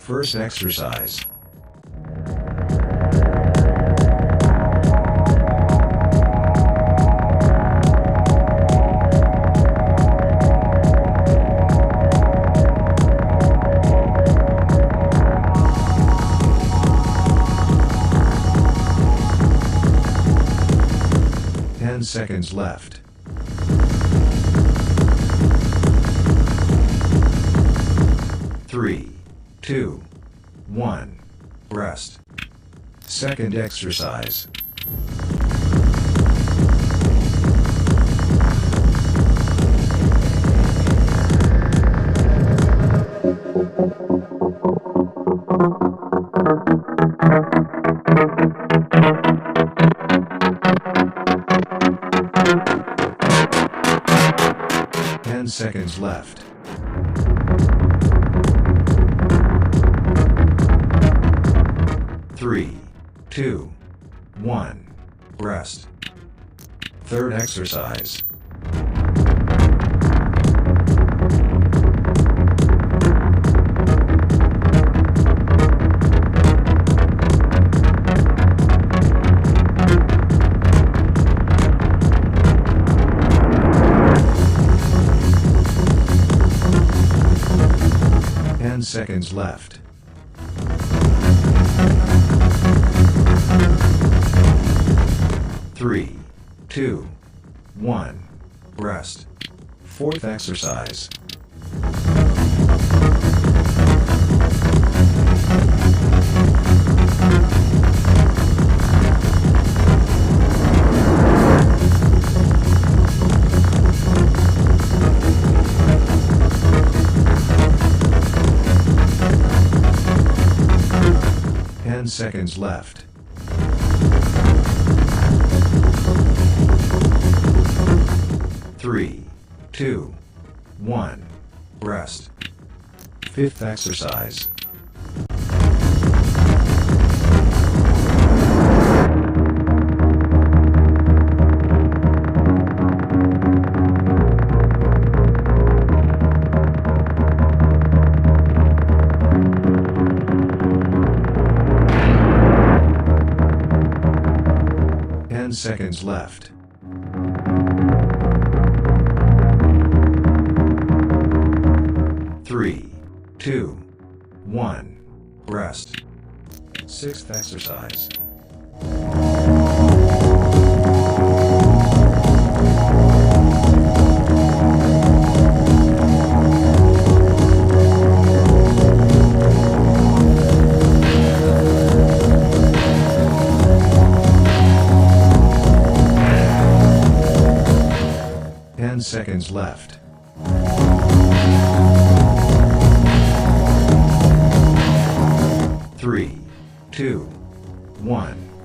First exercise. Seconds left. 3, 2, 1. Rest. Second exercise. Seconds left. 3, 2, 1. Rest. Third exercise. Seconds left. 3, 2, 1. Rest. Fourth exercise. Seconds left. 3, 2, 1. Rest. Fifth exercise. Seconds left. 3, 2, 1. Rest. Sixth exercise. Seconds left. 3, 2, 1.